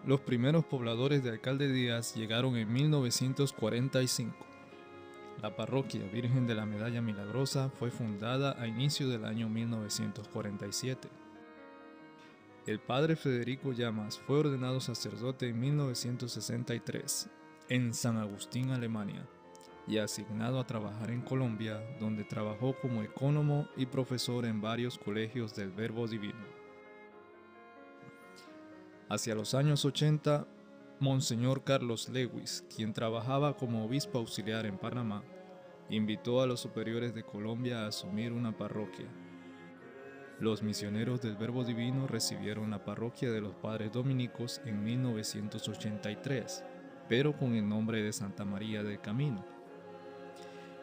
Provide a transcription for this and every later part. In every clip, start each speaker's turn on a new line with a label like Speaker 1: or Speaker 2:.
Speaker 1: Los primeros pobladores de Alcalde Díaz llegaron en 1945. La parroquia Virgen de la Medalla Milagrosa fue fundada a inicio del año 1947. El padre Federico Llamas fue ordenado sacerdote en 1963 en San Agustín, Alemania, y asignado a trabajar en Colombia, donde trabajó como ecónomo y profesor en varios colegios del Verbo Divino. Hacia los años 80, Monseñor Carlos Lewis, quien trabajaba como obispo auxiliar en Panamá, invitó a los superiores de Colombia a asumir una parroquia. Los misioneros del Verbo Divino recibieron la parroquia de los Padres Dominicos en 1983, pero con el nombre de Santa María del Camino.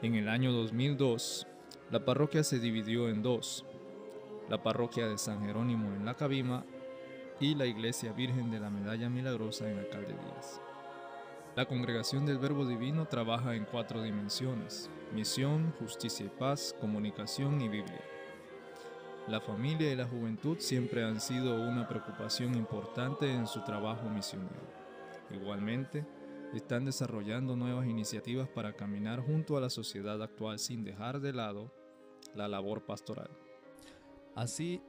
Speaker 1: En el año 2002, la parroquia se dividió en dos: la parroquia de San Jerónimo en La Cabima y la Iglesia Virgen de la Medalla Milagrosa en Alcalde Díaz. La Congregación del Verbo Divino trabaja en 4 dimensiones: misión, justicia y paz, comunicación y Biblia. La familia y la juventud siempre han sido una preocupación importante en su trabajo misionero. Igualmente, están desarrollando nuevas iniciativas para caminar junto a la sociedad actual sin dejar de lado la labor pastoral. Así,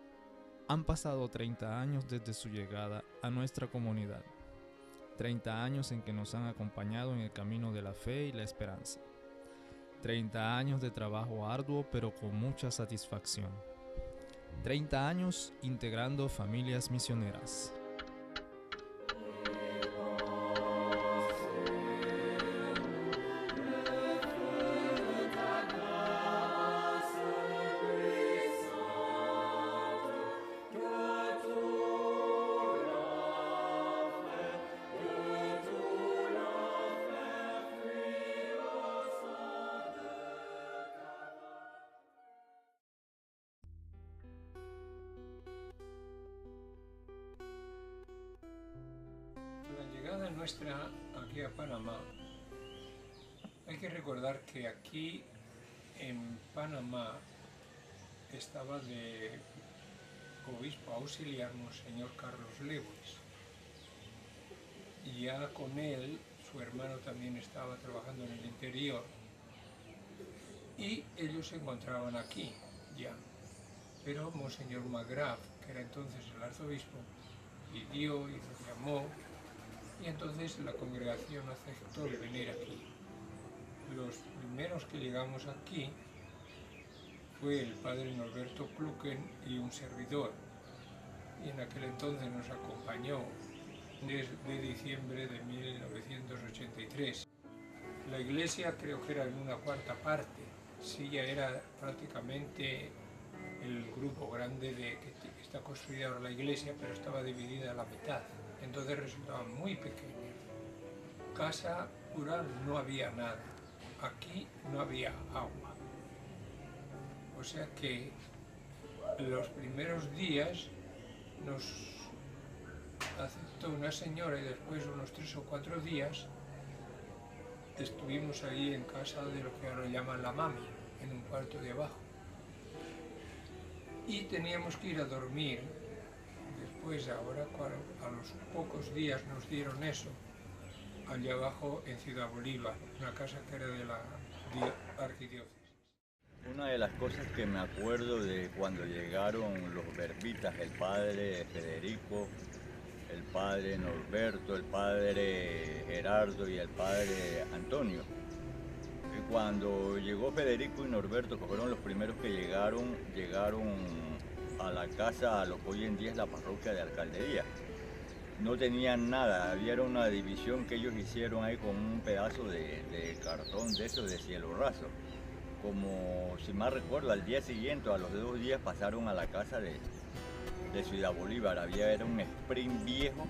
Speaker 1: han pasado 30 años desde su llegada a nuestra comunidad. 30 años en que nos han acompañado en el camino de la fe y la esperanza. 30 años de trabajo arduo pero con mucha satisfacción. 30 años integrando familias misioneras.
Speaker 2: La llegada nuestra aquí a Panamá, hay que recordar que aquí en Panamá estaba de obispo auxiliar Monseñor Carlos Lewis, y ya con él su hermano también estaba trabajando en el interior, y ellos se encontraban aquí ya, pero Monseñor Magraf, que era entonces el arzobispo, pidió y nos llamó, y entonces la congregación aceptó el venir aquí. Los primeros que llegamos aquí fue el padre Norberto Kluken y un servidor, y en aquel entonces nos acompañó desde diciembre de 1983. La iglesia creo que era en una cuarta parte, sí, ya era prácticamente el grupo grande que está construida ahora la iglesia, pero estaba dividida a la mitad, entonces resultaba muy pequeña. Casa rural no había nada, aquí no había agua, o sea que los primeros días nos aceptó una señora, y después unos 3 o 4 días estuvimos ahí en casa de lo que ahora llaman la mami, en un cuarto de abajo, y teníamos que ir a dormir. Después, ahora, a los pocos días nos dieron eso, allá abajo en Ciudad Bolívar, una casa que era de la arquidiócesis.
Speaker 3: Una de las cosas que me acuerdo de cuando llegaron los verbitas, el padre Federico, el padre Norberto, el padre Gerardo y el padre Antonio. Y cuando llegó Federico y Norberto, que fueron los primeros que llegaron a la casa, a lo que hoy en día es la parroquia de Alcalde Díaz. No tenían nada, había una división que ellos hicieron ahí con un pedazo de cartón de esos de cielo raso. Como si mal recuerdo, al día siguiente, a los 2 días, pasaron a la casa de Ciudad Bolívar. Era un sprint viejo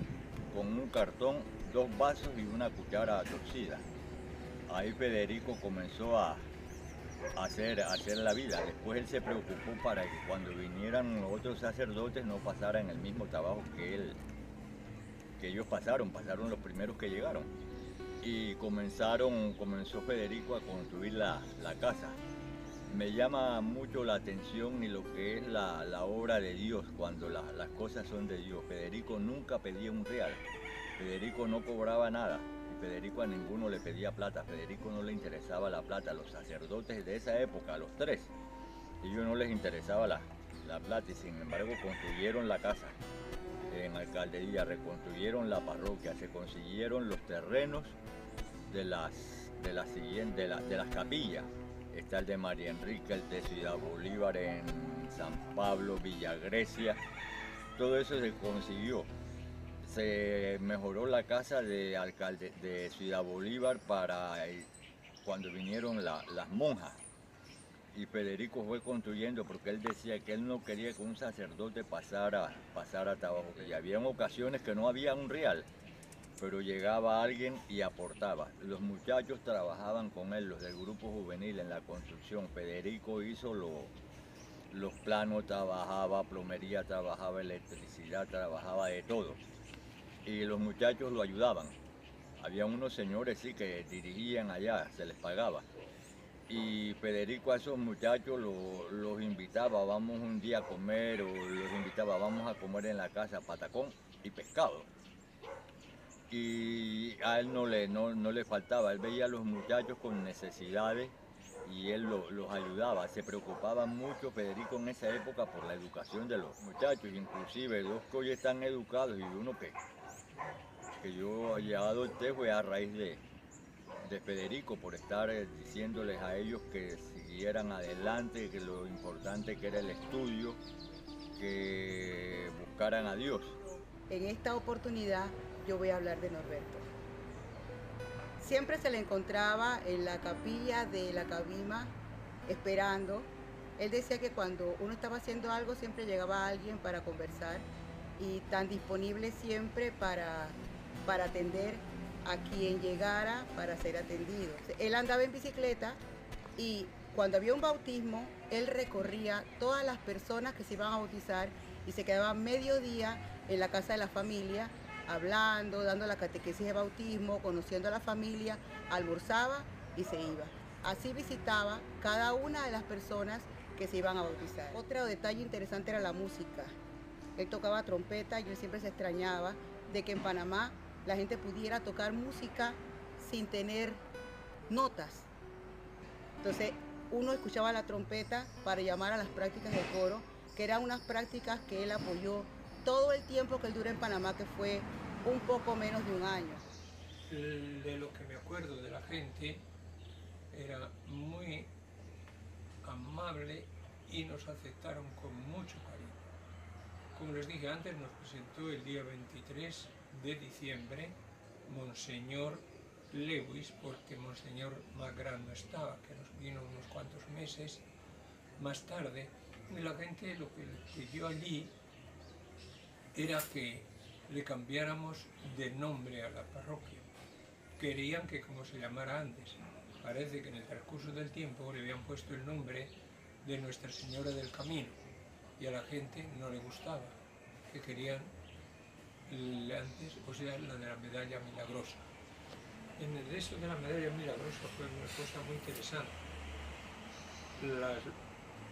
Speaker 3: con un cartón, 2 vasos y una cuchara torcida. Ahí Federico comenzó a hacer la vida. Después él se preocupó para que cuando vinieran los otros sacerdotes no pasaran el mismo trabajo que ellos pasaron los primeros que llegaron. Y comenzó Federico a construir la casa. Me llama mucho la atención y lo que es la obra de Dios, cuando las cosas son de Dios. Federico nunca pedía un real. Federico no cobraba nada. Y Federico a ninguno le pedía plata. A Federico no le interesaba la plata. Los sacerdotes de esa época, los tres, ellos no les interesaba la plata, y sin embargo construyeron la casa en alcaldía, reconstruyeron la parroquia, se consiguieron los terrenos de las capillas. Está el de María Enrique, el de Ciudad Bolívar en San Pablo, Villa Grecia, todo eso se consiguió. Se mejoró la casa de Ciudad Bolívar para cuando vinieron las monjas. Y Federico fue construyendo porque él decía que él no quería que un sacerdote pasara trabajo. Y había ocasiones que no había un real, pero llegaba alguien y aportaba. Los muchachos trabajaban con él, los del grupo juvenil en la construcción. Federico hizo los planos, trabajaba plomería, trabajaba electricidad, trabajaba de todo. Y los muchachos lo ayudaban. Había unos señores sí que dirigían allá, se les pagaba. Y Federico a esos muchachos los invitaba, vamos un día a comer, o los invitaba, vamos a comer en la casa patacón y pescado. Y a él no le faltaba, él veía a los muchachos con necesidades y él los ayudaba. Se preocupaba mucho Federico en esa época por la educación de los muchachos, inclusive dos que hoy están educados y uno que yo ya adopté fue a raíz de Federico, por estar diciéndoles a ellos que siguieran adelante, que lo importante que era el estudio, que buscaran a Dios.
Speaker 4: En esta oportunidad yo voy a hablar de Norberto. Siempre se le encontraba en la capilla de la Cabima esperando. Él decía que cuando uno estaba haciendo algo siempre llegaba alguien para conversar y tan disponible siempre para atender a quien llegara para ser atendido. Él andaba en bicicleta y cuando había un bautismo, él recorría todas las personas que se iban a bautizar y se quedaba mediodía en la casa de la familia, hablando, dando la catequesis de bautismo, conociendo a la familia, almorzaba y se iba. Así visitaba cada una de las personas que se iban a bautizar. Otro detalle interesante era la música. Él tocaba trompeta y él siempre se extrañaba de que en Panamá la gente pudiera tocar música sin tener notas. Entonces uno escuchaba la trompeta para llamar a las prácticas de coro, que eran unas prácticas que él apoyó todo el tiempo que él duró en Panamá, que fue un poco menos de un año.
Speaker 2: De lo que me acuerdo de la gente, era muy amable y nos aceptaron con mucho cariño. Como les dije antes, nos presentó el día 23 de diciembre Monseñor Lewis, porque Monseñor Magrán no estaba, que nos vino unos cuantos meses más tarde, y la gente lo que pidió allí era que le cambiáramos de nombre a la parroquia. Querían que como se llamara antes. Parece que en el transcurso del tiempo le habían puesto el nombre de Nuestra Señora del Camino y a la gente no le gustaba, que querían antes, o sea, la de la medalla milagrosa. En el resto de la medalla milagrosa fue una cosa muy interesante. Las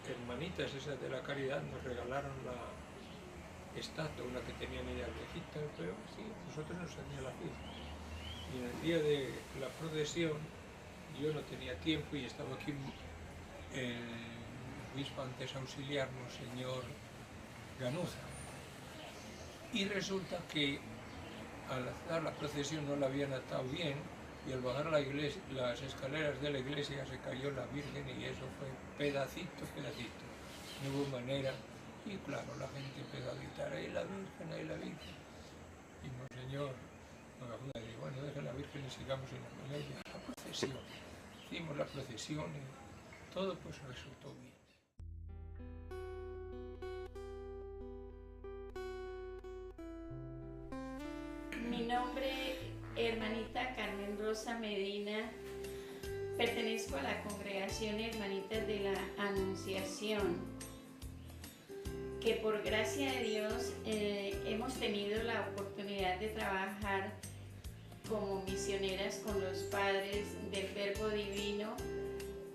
Speaker 2: hermanitas esas de la caridad nos regalaron la estatua, una que tenían ellas viejita, pero sí, nosotros nos hacíamos la fiesta. Y en el día de la procesión yo no tenía tiempo y estaba aquí el obispo antes auxiliar, Monseñor Ganuza. Y resulta que al hacer la procesión no la habían atado bien y al bajar las escaleras de la iglesia se cayó la Virgen y eso fue pedacito. No hubo manera y claro, la gente empezó a gritar, ¡ahí la Virgen, ahí la Virgen! Y Monseñor Magafuda dijo, bueno, dejen la Virgen y sigamos en la procesión. Hicimos la procesión y todo pues resultó bien.
Speaker 5: Mi nombre, hermanita Carmen Rosa Medina, pertenezco a la congregación Hermanitas de la Anunciación, que por gracia de Dios hemos tenido la oportunidad de trabajar como misioneras con los padres del Verbo Divino,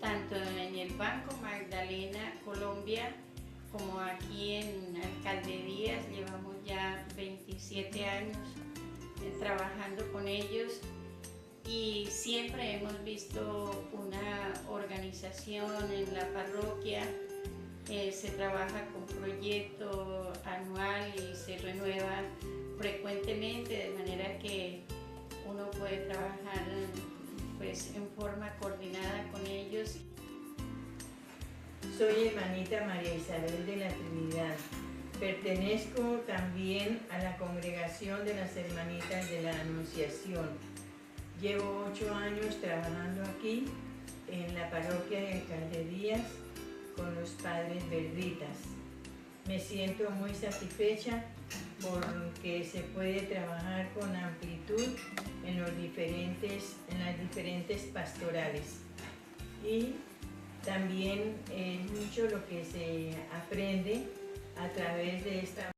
Speaker 5: tanto en el Banco Magdalena, Colombia, como aquí en Alcalde Díaz. Llevamos ya 27 años trabajando con ellos y siempre hemos visto una organización en la parroquia. Se trabaja con proyecto anual y se renueva frecuentemente, de manera que uno puede trabajar pues, en forma coordinada con ellos.
Speaker 6: Soy hermanita María Isabel de la Trinidad. Pertenezco también a la congregación de las hermanitas de la Anunciación. Llevo 8 años trabajando aquí en la parroquia de Calderías con los padres verditas. Me siento muy satisfecha porque se puede trabajar con amplitud en las diferentes pastorales. Y también es mucho lo que se aprende a través de esta